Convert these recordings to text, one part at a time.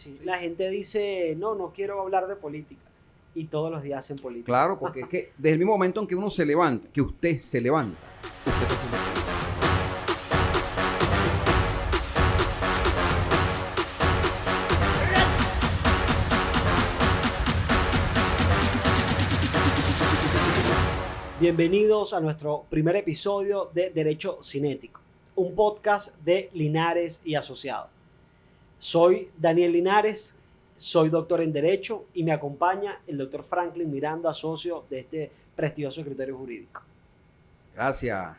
Sí, la gente dice, no quiero hablar de política. Y todos los días hacen política. Claro, porque es que desde el mismo momento en que uno se levanta, que usted se levanta, usted está haciendo política. Bienvenidos a nuestro primer episodio de Derecho Cinético, un podcast de Linares y Asociados. Soy Daniel Linares, soy doctor en Derecho y me acompaña el doctor Franklin Miranda, socio de este prestigioso escritorio jurídico. Gracias,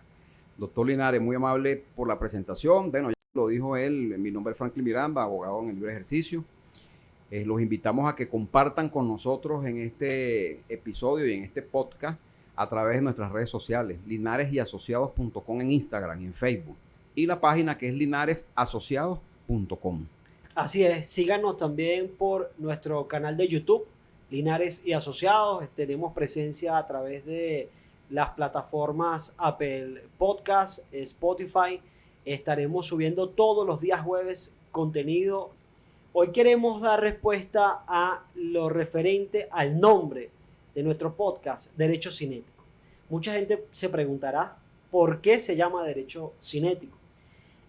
doctor Linares, muy amable por la presentación. Bueno, ya lo dijo él, mi nombre es Franklin Miranda, abogado en el libre ejercicio. Los invitamos a que compartan con nosotros en este episodio y en este podcast a través de nuestras redes sociales, linaresyasociados.com en Instagram y en Facebook, y la página que es linaresasociados.com. Así es, síganos también por nuestro canal de YouTube, Linares y Asociados. Tenemos presencia a través de las plataformas Apple Podcast, Spotify. Estaremos subiendo todos los días jueves contenido. Hoy queremos dar respuesta a lo referente al nombre de nuestro podcast, Derecho Cinético. Mucha gente se preguntará por qué se llama Derecho Cinético.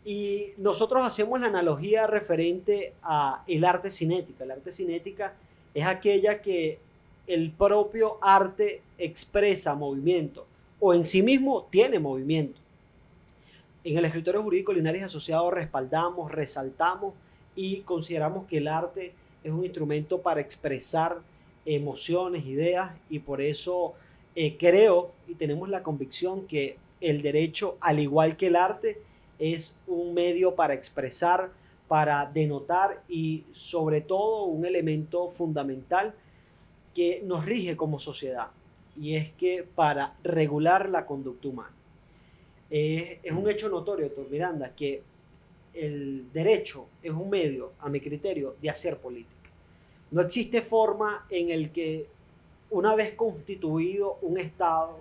Y nosotros hacemos la analogía referente a el arte cinética. El arte cinética es aquella que el propio arte expresa movimiento o en sí mismo tiene movimiento. En el escritorio jurídico Linares y Asociados respaldamos, resaltamos y consideramos que el arte es un instrumento para expresar emociones, ideas, y por eso creo y tenemos la convicción que el derecho, al igual que el arte, es un medio para expresar, para denotar y sobre todo un elemento fundamental que nos rige como sociedad, y es que para regular la conducta humana. Es un hecho notorio, doctor Miranda, que el derecho es un medio, a mi criterio, de hacer política. No existe forma en el que una vez constituido un Estado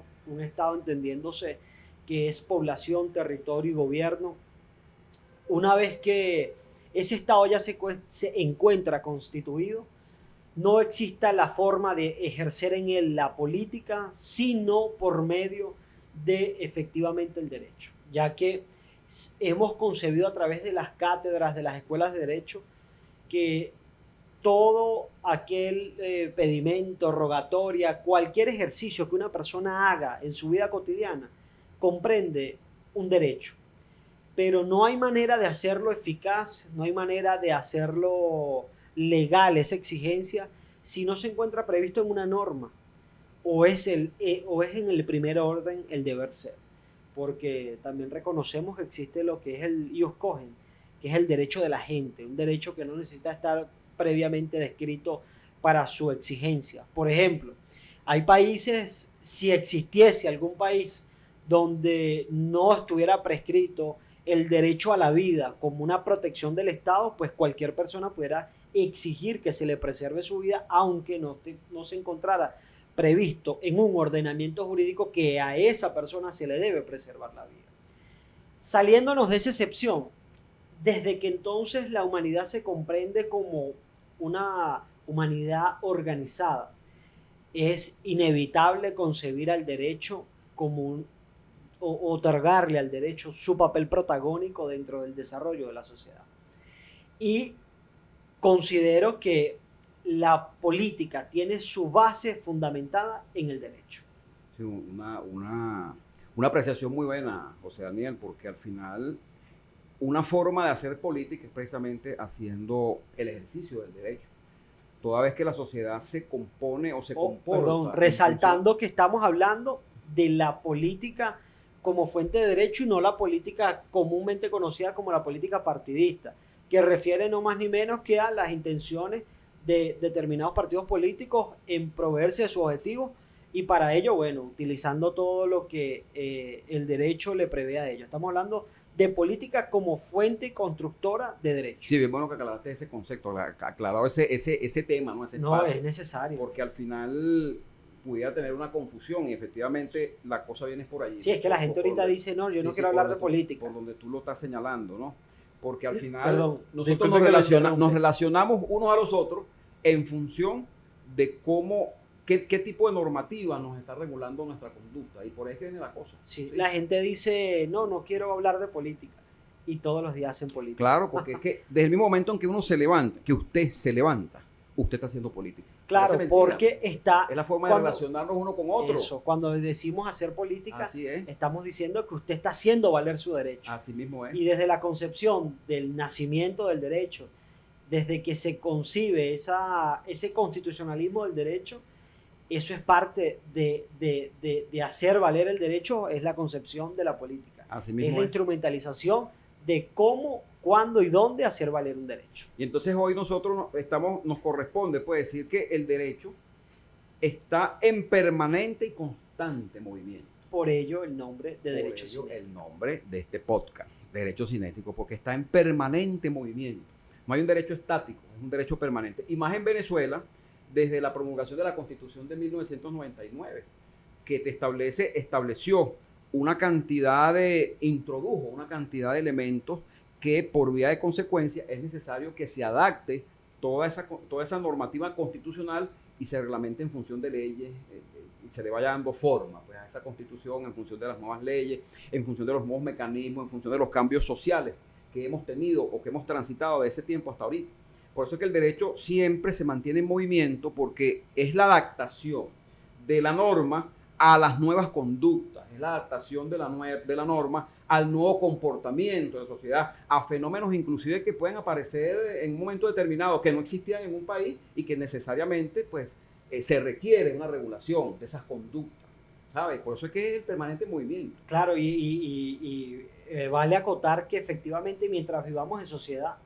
entendiéndose que es población, territorio y gobierno, una vez que ese Estado ya se encuentra constituido, no exista la forma de ejercer en él la política, sino por medio de efectivamente el derecho, ya que hemos concebido a través de las cátedras, de las escuelas de derecho, que todo aquel pedimento, rogatoria, cualquier ejercicio que una persona haga en su vida cotidiana comprende un derecho, pero no hay manera de hacerlo eficaz, no hay manera de hacerlo legal, esa exigencia, si no se encuentra previsto en una norma o es en el primer orden el deber ser, porque también reconocemos que existe lo que es el ius cogens, que es el derecho de la gente, un derecho que no necesita estar previamente descrito para su exigencia. Por ejemplo, hay países, si existiese algún país donde no estuviera prescrito el derecho a la vida como una protección del Estado, pues cualquier persona pudiera exigir que se le preserve su vida, aunque no se encontrara previsto en un ordenamiento jurídico que a esa persona se le debe preservar la vida. Saliéndonos de esa excepción, desde que entonces la humanidad se comprende como una humanidad organizada, es inevitable concebir al derecho como otorgarle al derecho su papel protagónico dentro del desarrollo de la sociedad. Y considero que la política tiene su base fundamentada en el derecho. Sí, una apreciación muy buena, José Daniel, porque al final una forma de hacer política es precisamente haciendo el ejercicio del derecho. Toda vez que la sociedad se compone o se comporta. Resaltando que estamos hablando de la política como fuente de derecho y no la política comúnmente conocida como la política partidista, que refiere no más ni menos que a las intenciones de determinados partidos políticos en proveerse de sus objetivos, y para ello, bueno, utilizando todo lo que el derecho le prevé a ellos. Estamos hablando de política como fuente constructora de derecho. Sí, bien bueno que aclaraste ese concepto, aclarado ese tema, ¿no? Ese no, espacio, es necesario. Porque al final pudiera tener una confusión y efectivamente la cosa viene por allí. Sí, es que la gente ahorita dice, no, yo no quiero hablar de política. Por donde tú lo estás señalando, ¿no? porque al final Perdón, nosotros disculpe que lo interrumpa. nos relacionamos unos a los otros en función de qué tipo de normativa nos está regulando nuestra conducta, y por ahí es que viene la cosa. Sí, la gente dice, no quiero hablar de política, y todos los días hacen política. Claro, porque es que desde el mismo momento en que uno se levanta, que usted se levanta, usted está haciendo política. Claro, porque es la forma de relacionarnos uno con otro. Eso, cuando decimos hacer política, Así es. estamos diciendo que usted está haciendo valer su derecho. Así mismo es. Y desde la concepción del nacimiento del derecho, desde que se concibe ese constitucionalismo del derecho, eso es parte de hacer valer el derecho, es la concepción de la política. Así Es mismo la es. instrumentalización de cómo, cuándo y dónde hacer valer un derecho. Y entonces hoy nosotros nos corresponde pues decir que el derecho está en permanente y constante movimiento. Por ello el nombre de derecho Por ello, cinético. el nombre de este podcast, Derecho Cinético, porque está en permanente movimiento. No hay un derecho estático, es un derecho permanente. Y más en Venezuela, desde la promulgación de la Constitución de 1999, que estableció introdujo una cantidad de elementos que por vía de consecuencia es necesario que se adapte toda esa normativa constitucional y se reglamente en función de leyes y se le vaya dando forma pues, a esa constitución en función de las nuevas leyes, en función de los nuevos mecanismos, en función de los cambios sociales que hemos tenido o que hemos transitado de ese tiempo hasta ahorita. Por eso es que el derecho siempre se mantiene en movimiento, porque es la adaptación de la norma a las nuevas conductas, es la adaptación de la norma al nuevo comportamiento de la sociedad, a fenómenos inclusive que pueden aparecer en un momento determinado que no existían en un país y que necesariamente pues se requiere una regulación de esas conductas, ¿sabes? Por eso es que es el permanente movimiento. Claro, vale acotar que efectivamente mientras vivamos en sociedad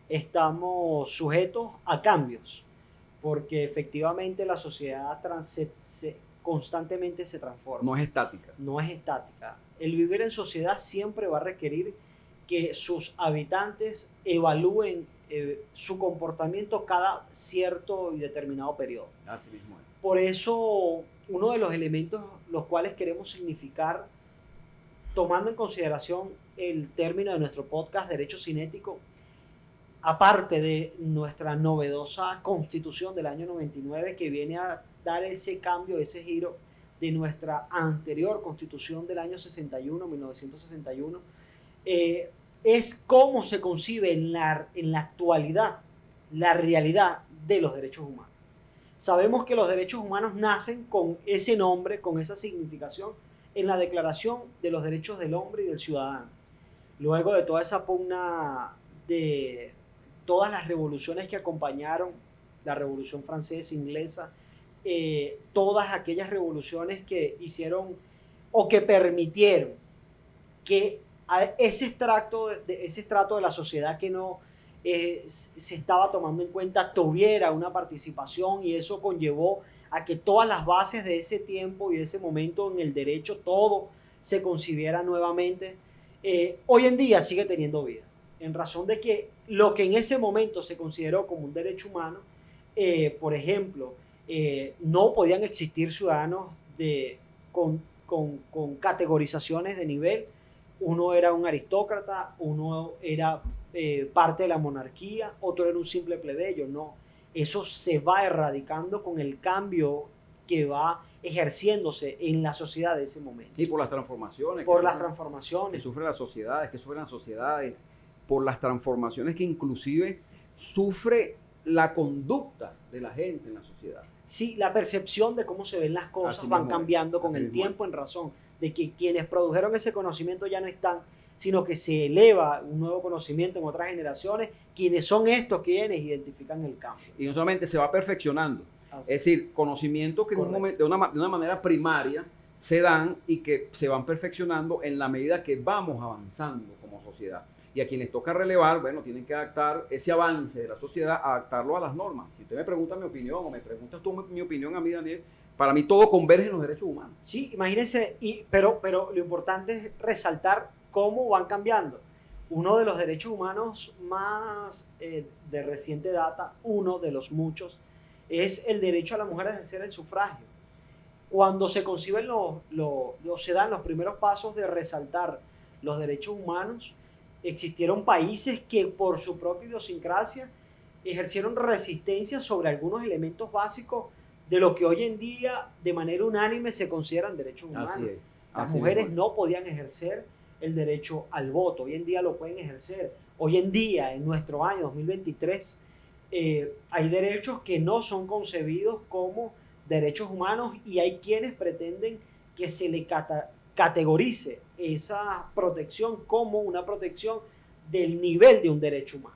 estamos sujetos a cambios, porque efectivamente la sociedad constantemente se transforma. No es estática. No es estática. El vivir en sociedad siempre va a requerir que sus habitantes evalúen su comportamiento cada cierto y determinado periodo. Así mismo es. Por eso, uno de los elementos los cuales queremos significar, tomando en consideración el término de nuestro podcast Derecho Cinético, aparte de nuestra novedosa Constitución del año 99, que viene a dar ese cambio, ese giro de nuestra anterior Constitución del año 1961, es cómo se concibe en la actualidad la realidad de los derechos humanos. Sabemos que los derechos humanos nacen con ese nombre, con esa significación, en la Declaración de los Derechos del Hombre y del Ciudadano. Luego de toda esa pugna de todas las revoluciones que acompañaron la Revolución Francesa, Inglesa, todas aquellas revoluciones que hicieron o que permitieron que ese estrato de la sociedad que no se estaba tomando en cuenta tuviera una participación, y eso conllevó a que todas las bases de ese tiempo y de ese momento en el derecho, todo se concibiera nuevamente. Hoy en día sigue teniendo vida, en razón de que lo que en ese momento se consideró como un derecho humano, por ejemplo, no podían existir ciudadanos con categorizaciones de nivel. Uno era un aristócrata, uno era parte de la monarquía, otro era un simple plebeyo. No, eso se va erradicando con el cambio que va ejerciéndose en la sociedad de ese momento. Y por las transformaciones. Que sufren las sociedades, por las transformaciones que inclusive sufre la conducta de la gente en la sociedad. Sí, la percepción de cómo se ven las cosas Así van mismo cambiando con el tiempo, en razón de que quienes produjeron ese conocimiento ya no están, sino que se eleva un nuevo conocimiento en otras generaciones, quienes son estos quienes identifican el cambio. Y no solamente se va perfeccionando, es decir, conocimientos que en un momento, de una manera primaria se dan y que se van perfeccionando en la medida que vamos avanzando como sociedad. Y a quienes toca relevar, bueno, tienen que adaptar ese avance de la sociedad, adaptarlo a las normas. Si usted me pregunta mi opinión o me preguntas tú mi opinión a mí, Daniel, para mí todo converge en los derechos humanos. Sí, imagínense, pero lo importante es resaltar cómo van cambiando. Uno de los derechos humanos más de reciente data, uno de los muchos, es el derecho a la mujer a ejercer el sufragio. Cuando se conciben se dan los primeros pasos de resaltar los derechos humanos, existieron países que por su propia idiosincrasia ejercieron resistencia sobre algunos elementos básicos de lo que hoy en día de manera unánime se consideran derechos humanos. Así es. Las Así mujeres mismo. no podían ejercer el derecho al voto, hoy en día lo pueden ejercer. Hoy en día, en nuestro año 2023, hay derechos que no son concebidos como derechos humanos y hay quienes pretenden que se le categorice esa protección como una protección del nivel de un derecho humano.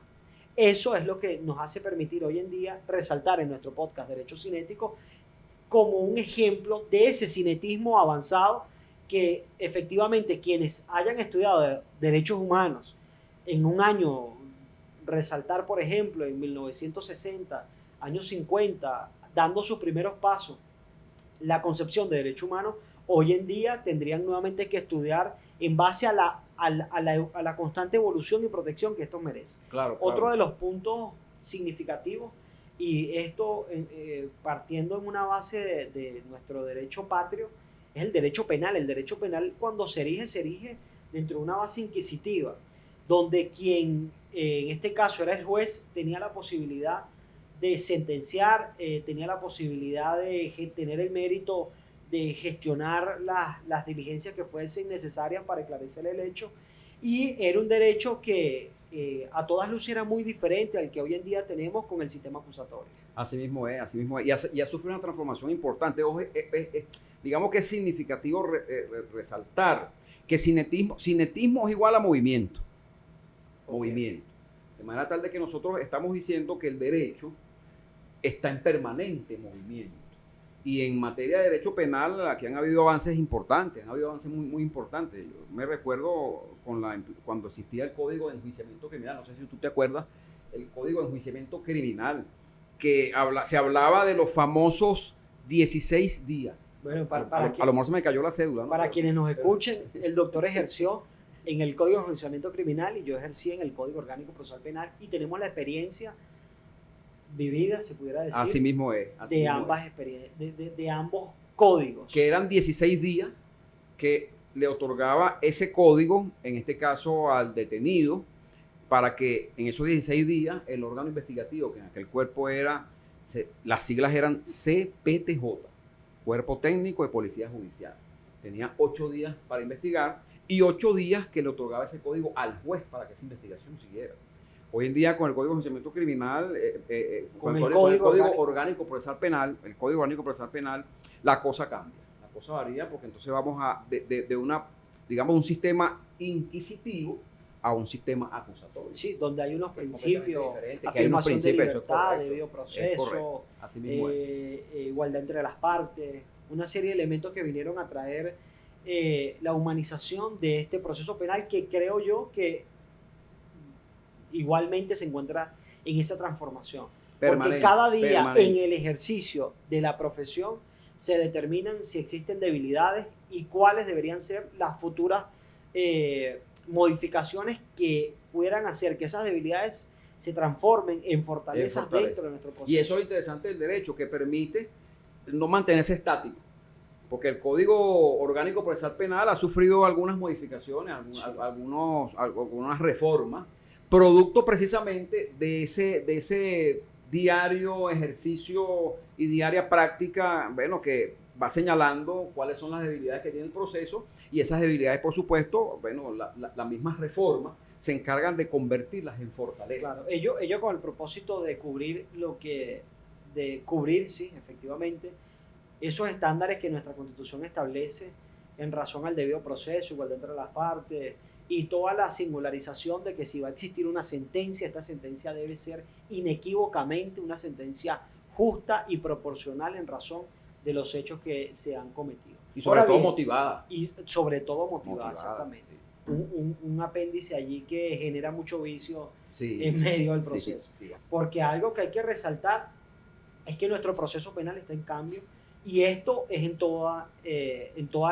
Eso es lo que nos hace permitir hoy en día resaltar en nuestro podcast Derecho Cinético como un ejemplo de ese cinetismo avanzado que efectivamente quienes hayan estudiado derechos humanos en un año, resaltar por ejemplo en 1960, años 50, dando sus primeros pasos la concepción de derecho humano, hoy en día tendrían nuevamente que estudiar en base a la constante evolución y protección que esto merece. Claro, Otro de los puntos significativos, y esto partiendo en una base de nuestro derecho patrio, es el derecho penal. El derecho penal, cuando se erige dentro de una base inquisitiva, donde quien en este caso era el juez tenía la posibilidad de sentenciar, tenía la posibilidad de tener el mérito de gestionar las diligencias que fuesen necesarias para esclarecer el hecho, y era un derecho que a todas luces era muy diferente al que hoy en día tenemos con el sistema acusatorio. Así mismo es, así mismo es. Y ha sufrido una transformación importante. Digamos que es significativo resaltar que cinetismo es igual a movimiento. Okay. Movimiento. De manera tal de que nosotros estamos diciendo que el derecho está en permanente movimiento. Y en materia de derecho penal, aquí han habido avances importantes, muy, muy importantes. Yo me recuerdo cuando existía el Código de Enjuiciamiento Criminal, no sé si tú te acuerdas, el Código de Enjuiciamiento Criminal, que se hablaba de los famosos 16 días. Bueno, a lo mejor se me cayó la cédula, ¿no? Para quienes nos escuchen, el doctor ejerció en el Código de Enjuiciamiento Criminal y yo ejercí en el Código Orgánico Procesal Penal, y tenemos la experiencia vivida, se pudiera decir, así mismo es, de ambas experiencias, de ambos códigos. Que eran 16 días que le otorgaba ese código, en este caso al detenido, para que en esos 16 días el órgano investigativo, que en aquel cuerpo las siglas eran CPTJ, Cuerpo Técnico de Policía Judicial, tenía 8 días para investigar y 8 días que le otorgaba ese código al juez para que esa investigación siguiera. Hoy en día, con el Código de Enjuiciamiento Criminal, con el Código Orgánico Procesal Penal, el Código Orgánico Procesal Penal, la cosa cambia. La cosa varía porque entonces vamos de un sistema inquisitivo a un sistema acusatorio. Sí, donde hay unos principios, afirmación de libertad, debido proceso, igualdad entre las partes, una serie de elementos que vinieron a traer la humanización de este proceso penal, que creo yo que igualmente se encuentra en esa transformación. Porque cada día en el ejercicio de la profesión se determinan si existen debilidades y cuáles deberían ser las futuras modificaciones que pudieran hacer que esas debilidades se transformen en fortalezas dentro de nuestro proceso. Y eso es lo interesante del derecho, que permite no mantenerse estático. Porque el Código Orgánico Procesal Penal ha sufrido algunas modificaciones, algunas reformas, producto precisamente de ese diario ejercicio y diaria práctica, bueno, que va señalando cuáles son las debilidades que tiene el proceso, y esas debilidades, por supuesto, bueno, la misma reforma se encargan de convertirlas en fortalezas. Claro, ello con el propósito de cubrir sí, efectivamente, esos estándares que nuestra Constitución establece en razón al debido proceso, igualdad entre las partes, y toda la singularización de que si va a existir una sentencia, esta sentencia debe ser inequívocamente una sentencia justa y proporcional en razón de los hechos que se han cometido. Y sobre todo motivada. Y sobre todo motivada, exactamente. Un apéndice allí que genera mucho vicio en medio del proceso. Sí. Porque algo que hay que resaltar es que nuestro proceso penal está en cambio, y esto es en todas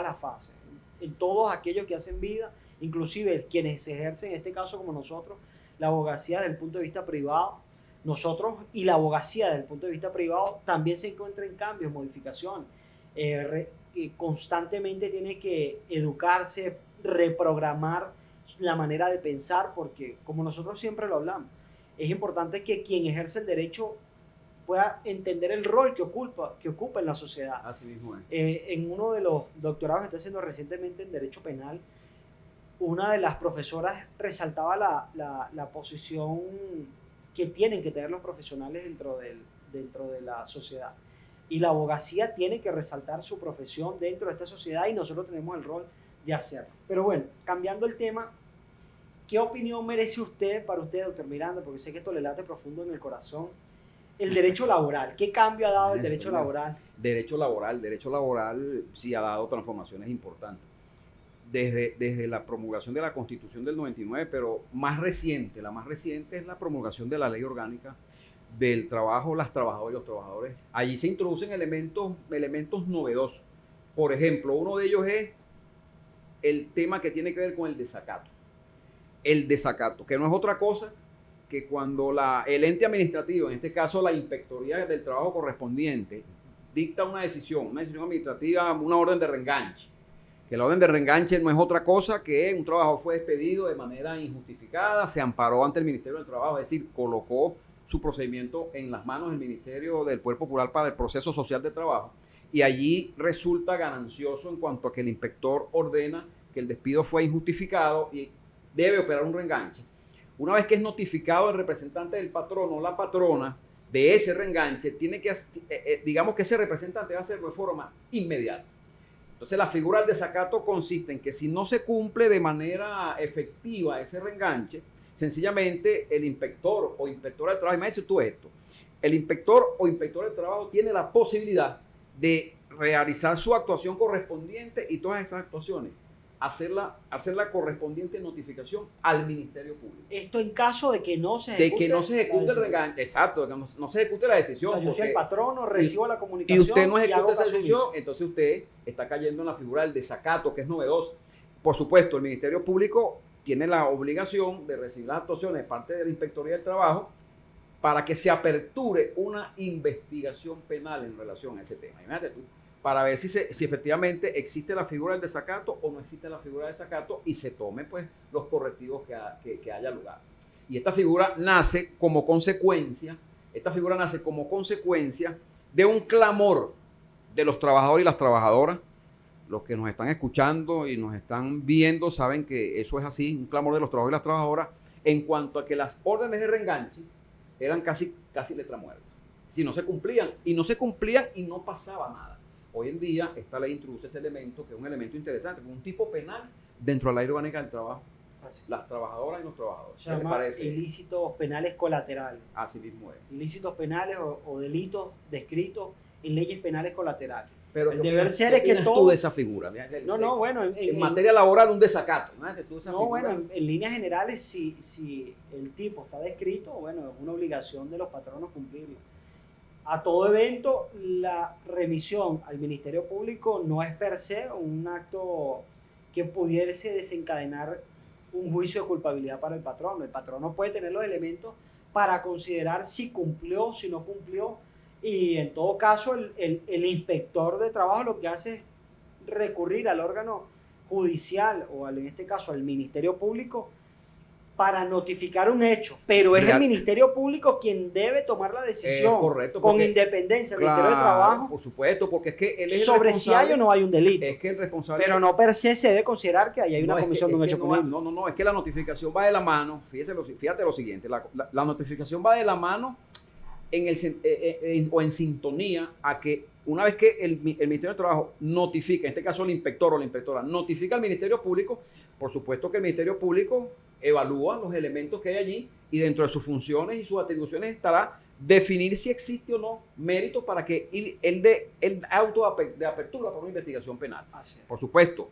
las fases, en todos aquellos que hacen vida, inclusive quienes ejercen, en este caso como nosotros, la abogacía desde el punto de vista privado. Nosotros y la abogacía desde el punto de vista privado también se encuentra en cambios, modificaciones. Constantemente tiene que educarse, reprogramar la manera de pensar, porque como nosotros siempre lo hablamos, es importante que quien ejerce el derecho pueda entender el rol que ocupa en la sociedad. Así mismo es. En uno de los doctorados que estoy haciendo recientemente en Derecho Penal, una de las profesoras resaltaba la posición que tienen que tener los profesionales dentro de la sociedad. Y la abogacía tiene que resaltar su profesión dentro de esta sociedad y nosotros tenemos el rol de hacerlo. Pero bueno, cambiando el tema, ¿qué opinión merece para usted, doctor Miranda? Porque sé que esto le late profundo en el corazón. El derecho laboral, ¿qué cambio ha dado el derecho laboral? Derecho laboral sí ha dado transformaciones importantes. Desde la promulgación de la Constitución del 99, pero la más reciente es la promulgación de la Ley Orgánica del Trabajo, las trabajadoras y los trabajadores. Allí se introducen elementos novedosos. Por ejemplo, uno de ellos es el tema que tiene que ver con el desacato. El desacato, que no es otra cosa que cuando el ente administrativo, en este caso la Inspectoría del Trabajo correspondiente, dicta una decisión administrativa, una orden de reenganche, que la orden de reenganche no es otra cosa que un trabajador fue despedido de manera injustificada, se amparó ante el Ministerio del Trabajo, es decir, colocó su procedimiento en las manos del Ministerio del Poder Popular para el proceso social de trabajo, y allí resulta ganancioso en cuanto a que el inspector ordena que el despido fue injustificado y debe operar un reenganche. Una vez que es notificado el representante del patrono o la patrona de ese reenganche, tiene que, digamos que ese representante va a hacerlo de forma inmediata. Entonces la figura del desacato consiste en que si no se cumple de manera efectiva ese reenganche, sencillamente el inspector o inspectora del trabajo, imagínese tú esto, el inspector o inspectora del trabajo tiene la posibilidad de realizar su actuación correspondiente y todas esas actuaciones hacer la correspondiente notificación al Ministerio Público. Esto en caso de que no se ejecute el reenganche, exacto, de que no se ejecute la decisión. O sea, yo soy el patrono, recibo la comunicación y usted no ejecuta esa decisión, omiso. entonces usted está cayendo en la figura del desacato, que es novedoso. Por supuesto, el Ministerio Público tiene la obligación de recibir las actuaciones de parte de la Inspectoría del Trabajo para que se aperture una investigación penal en relación a ese tema. Imagínate tú, para ver si efectivamente existe la figura del desacato o no existe la figura del desacato y se tomen pues los correctivos que haya lugar. Y esta figura nace como consecuencia de un clamor de los trabajadores y las trabajadoras. Los que nos están escuchando y nos están viendo saben que eso es así, un clamor de los trabajadores y las trabajadoras en cuanto a que las órdenes de reenganche eran casi letra muerta. Si no se cumplían y no pasaba nada. Hoy en día esta ley introduce ese elemento, que es un elemento interesante, un tipo penal dentro de la Ley Orgánica del Trabajo. Así. Las trabajadoras y los trabajadores. Se llama ilícitos penales colaterales. Así mismo es. Ilícitos penales o delitos descritos en leyes penales colaterales. Pero el deber ser es que todo... tú de esa figura? Bueno. En materia laboral, un desacato. En líneas generales, si el tipo está descrito, bueno, es una obligación de los patronos cumplirlo. A todo evento, la remisión al Ministerio Público no es per se un acto que pudiese desencadenar un juicio de culpabilidad para el patrono. El patrono puede tener los elementos para considerar si cumplió, si no cumplió, y en todo caso el inspector de trabajo lo que hace es recurrir al órgano judicial o en este caso al Ministerio Público para notificar un hecho, pero es el Ministerio Público quien debe tomar la decisión correcto, con independencia del Ministerio de Trabajo. Por supuesto, porque es que él es sobre si hay o no hay un delito. Es que el responsable. Pero no per se debe considerar que ahí hay una comisión de un hecho punible. No, es que la notificación va de la mano. Fíjate lo siguiente, la notificación va de la mano o en sintonía a que una vez que el Ministerio de Trabajo notifica, en este caso el inspector o la inspectora, notifica al Ministerio Público, por supuesto que el Ministerio Público evalúa los elementos que hay allí y dentro de sus funciones y sus atribuciones estará definir si existe o no mérito para que él dé el auto de apertura para una investigación penal. Por supuesto,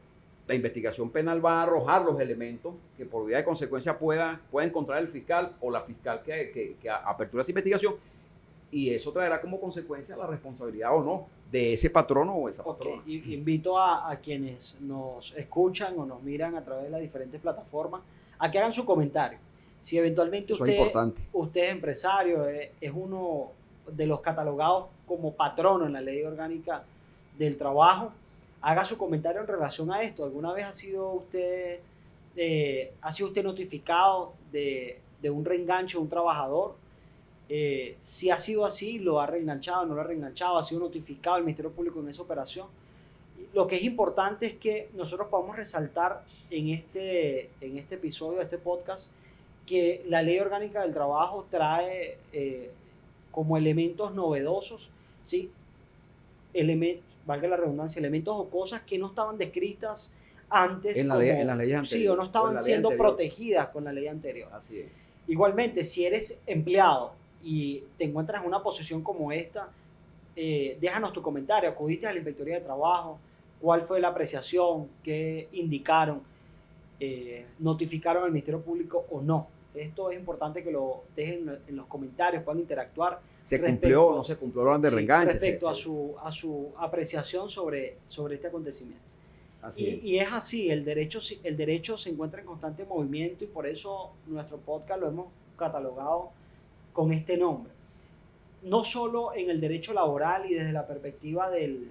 la investigación penal va a arrojar los elementos que por vía de consecuencia pueda encontrar el fiscal o la fiscal que apertura esa investigación, y eso traerá como consecuencia la responsabilidad o no de ese patrono o esa patrona. Y invito a quienes nos escuchan o nos miran a través de las diferentes plataformas a que hagan su comentario. Si eventualmente usted es empresario, es uno de los catalogados como patrono en la Ley Orgánica del Trabajo, haga su comentario en relación a esto. ¿Alguna vez ha sido usted ¿Ha sido usted notificado de un reenganche de un trabajador? Si ha sido así, ¿lo ha reenganchado, no lo ha reenganchado? ¿Ha sido notificado el Ministerio Público en esa operación? Lo que es importante es que nosotros podamos resaltar en este episodio, de este podcast, que la Ley Orgánica del Trabajo trae como elementos novedosos, ¿sí? Valga la redundancia, elementos o cosas que no estaban descritas antes en las leyes anteriores. Sí, o no estaban siendo protegidas con la ley anterior. Así es. Igualmente, si eres empleado y te encuentras en una posición como esta, déjanos tu comentario. ¿Acudiste a la Inspectoría de Trabajo? ¿Cuál fue la apreciación? ¿Qué indicaron? ¿Notificaron al Ministerio Público o no? Esto es importante que lo dejen en los comentarios, puedan interactuar. ¿Se cumplió o no se cumplió el de reenganche? Respecto a su apreciación sobre este acontecimiento. Y es así, el derecho se encuentra en constante movimiento y por eso nuestro podcast lo hemos catalogado con este nombre. No solo en el derecho laboral y desde la perspectiva del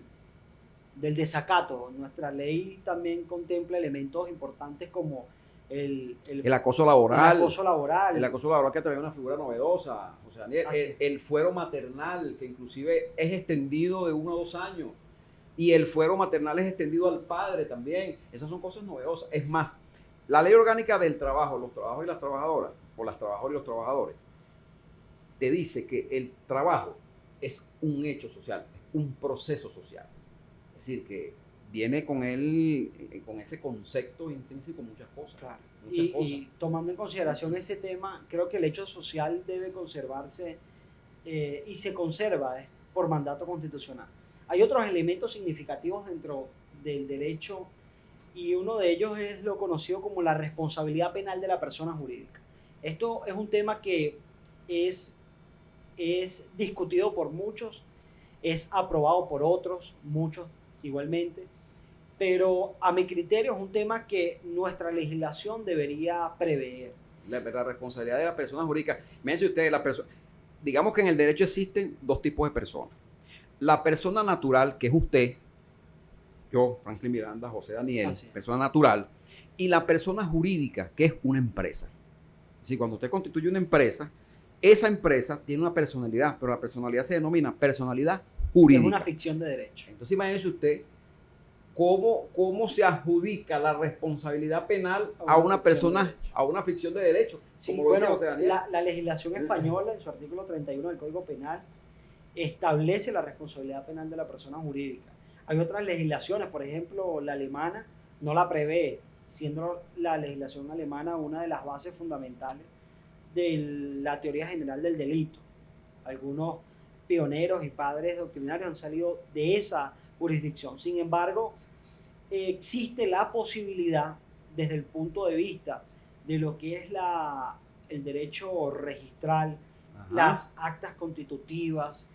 desacato, nuestra ley también contempla elementos importantes como el acoso laboral. El acoso laboral. El acoso laboral, que también es una figura novedosa. O sea, el fuero maternal, que inclusive es extendido de 1 a 2 años. Y el fuero maternal es extendido al padre también. Esas son cosas novedosas. Es más, la Ley Orgánica del Trabajo, los trabajadores y las trabajadoras, o las trabajadoras y los trabajadores, te dice que el trabajo es un hecho social, es un proceso social. Es decir, que viene con ese concepto intrínseco muchas cosas. Claro. Y tomando en consideración ese tema, creo que el hecho social debe conservarse y se conserva por mandato constitucional. Hay otros elementos significativos dentro del derecho y uno de ellos es lo conocido como la responsabilidad penal de la persona jurídica. Esto es un tema que es discutido por muchos, es aprobado por otros, muchos igualmente, pero a mi criterio es un tema que nuestra legislación debería prever. La responsabilidad de la persona jurídica. Fíjense ustedes, digamos que en el derecho existen 2 tipos de personas. La persona natural, que es usted, yo, Franklin Miranda, José Daniel, persona natural, y la persona jurídica, que es una empresa. Si cuando usted constituye una empresa, esa empresa tiene una personalidad, pero la personalidad se denomina personalidad jurídica. Es una ficción de derecho. Entonces imagínese usted cómo se adjudica la responsabilidad penal a una persona, a una ficción de derecho. Sí, bueno, la legislación española, en su artículo 31 del Código Penal, establece la responsabilidad penal de la persona jurídica. Hay otras legislaciones, por ejemplo, la alemana no la prevé, siendo la legislación alemana una de las bases fundamentales de la teoría general del delito. Algunos pioneros y padres doctrinarios han salido de esa jurisdicción. Sin embargo, existe la posibilidad, desde el punto de vista de lo que es el derecho registral, las actas constitutivas,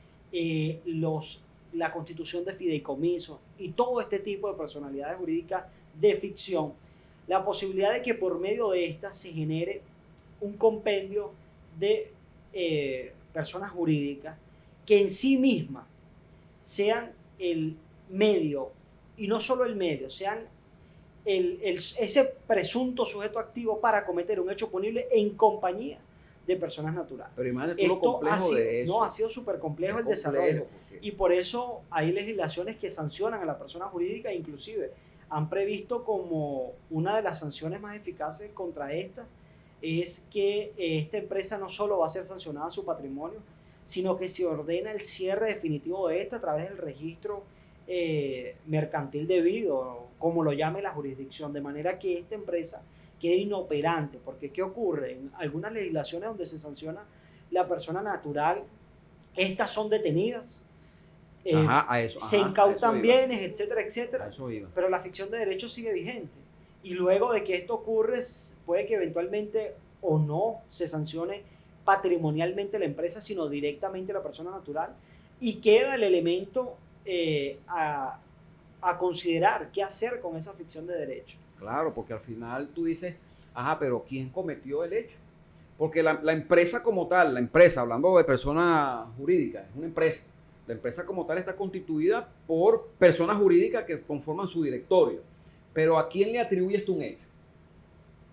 la constitución de fideicomisos y todo este tipo de personalidades jurídicas de ficción, la posibilidad de que por medio de estas se genere un compendio de personas jurídicas que en sí mismas sean el medio, y no solo el medio, sean ese presunto sujeto activo para cometer un hecho punible en compañía de personas naturales. Pero imagínate tú lo complejo de eso. No, ha sido súper complejo el desarrollo. Y por eso hay legislaciones que sancionan a la persona jurídica, inclusive han previsto como una de las sanciones más eficaces contra esta es que esta empresa no solo va a ser sancionada su patrimonio, sino que se ordena el cierre definitivo de esta a través del registro mercantil debido, como lo llame la jurisdicción, de manera que esta empresa quede inoperante. Porque ¿qué ocurre? En algunas legislaciones donde se sanciona la persona natural, estas son detenidas, se incautan bienes, etcétera, etcétera, pero la ficción de derecho sigue vigente. Y luego de que esto ocurre, puede que eventualmente o no se sancione patrimonialmente la empresa, sino directamente la persona natural, y queda el elemento a considerar qué hacer con esa ficción de derecho. Claro, porque al final tú dices, pero ¿quién cometió el hecho? Porque la empresa como tal, hablando de persona jurídica, es una empresa. La empresa como tal está constituida por personas jurídicas que conforman su directorio. Pero ¿a quién le atribuye esto un hecho?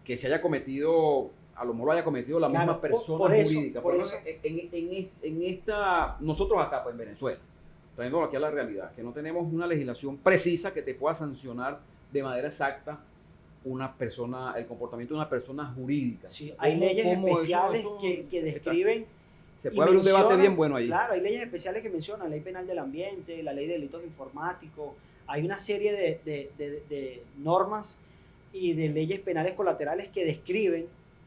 que se haya cometido, a lo mejor lo haya cometido la misma persona jurídica. Por eso. En esta, nosotros acá pues, en Venezuela, trayéndolo aquí a la realidad, que no tenemos una legislación precisa que te pueda sancionar de manera exacta el comportamiento de una persona jurídica. Sí, hay leyes especiales que describen. Se puede haber un debate bien bueno ahí. Claro, hay leyes especiales que mencionan, ley penal del ambiente, la ley de delitos informáticos, hay una serie de normas y de leyes penales colaterales que describen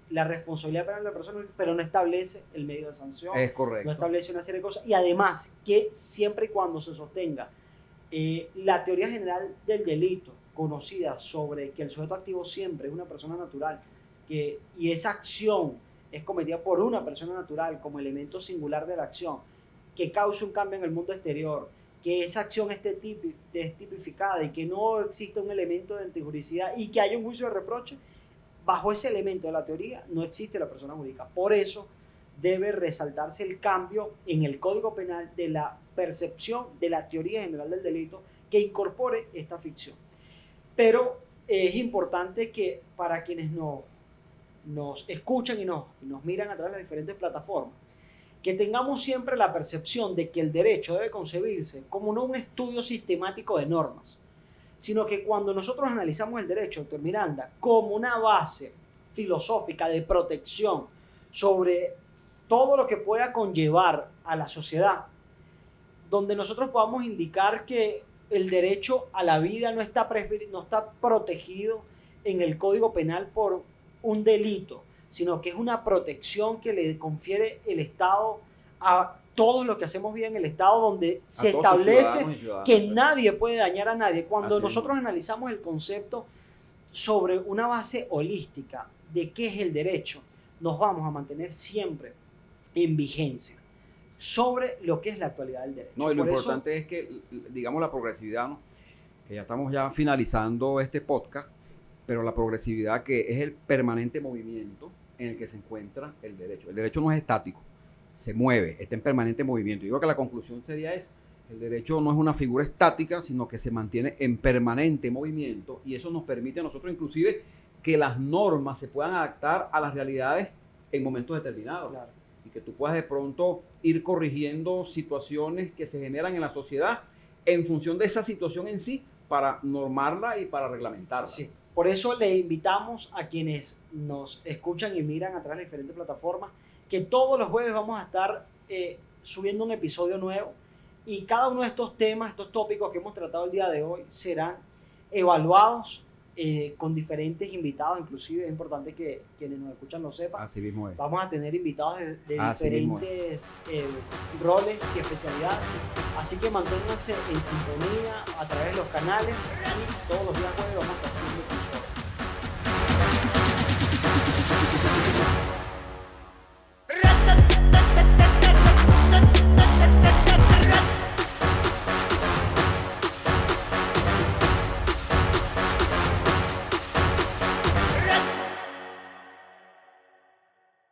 la responsabilidad penal de la persona, pero no establece el medio de sanción. Es correcto. No establece una serie de cosas. Y además, que siempre y cuando se sostenga la teoría general del delito, conocida sobre que el sujeto activo siempre es una persona natural, y esa acción es cometida por una persona natural como elemento singular de la acción, que cause un cambio en el mundo exterior, que esa acción esté tipificada y que no exista un elemento de antijuricidad y que haya un juicio de reproche, bajo ese elemento de la teoría no existe la persona jurídica. Por eso debe resaltarse el cambio en el Código Penal de la percepción de la teoría general del delito que incorpore esta ficción. Pero es importante que para quienes nos escuchan y nos miran a través de las diferentes plataformas, que tengamos siempre la percepción de que el derecho debe concebirse como no un estudio sistemático de normas, sino que cuando nosotros analizamos el derecho, doctor Miranda, como una base filosófica de protección sobre todo lo que pueda conllevar a la sociedad, donde nosotros podamos indicar que el derecho a la vida no está protegido en el Código Penal por un delito, sino que es una protección que le confiere el Estado a todos los que hacemos vida en el Estado, donde se establece que nadie puede dañar a nadie. Cuando nosotros analizamos el concepto sobre una base holística de qué es el derecho, nos vamos a mantener siempre en vigencia sobre lo que es la actualidad del derecho. No, y lo importante es que, digamos, la progresividad, ¿no? Que ya estamos finalizando este podcast, pero la progresividad que es el permanente movimiento en el que se encuentra el derecho. El derecho no es estático, se mueve, está en permanente movimiento. Yo creo que la conclusión sería el derecho no es una figura estática, sino que se mantiene en permanente movimiento, y eso nos permite a nosotros inclusive que las normas se puedan adaptar a las realidades en momentos determinados. Claro. Y que tú puedas de pronto ir corrigiendo situaciones que se generan en la sociedad en función de esa situación en sí, para normarla y para reglamentarla. Sí. Por eso le invitamos a quienes nos escuchan y miran a través de diferentes plataformas que todos los jueves vamos a estar subiendo un episodio nuevo, y cada uno de estos temas, estos tópicos que hemos tratado el día de hoy serán evaluados con diferentes invitados. Inclusive es importante que quienes nos escuchan lo sepan. Así mismo es. Vamos a tener invitados de diferentes roles y especialidades. Así que manténganse en sintonía a través de los canales, y todos los días jueves vamos a estar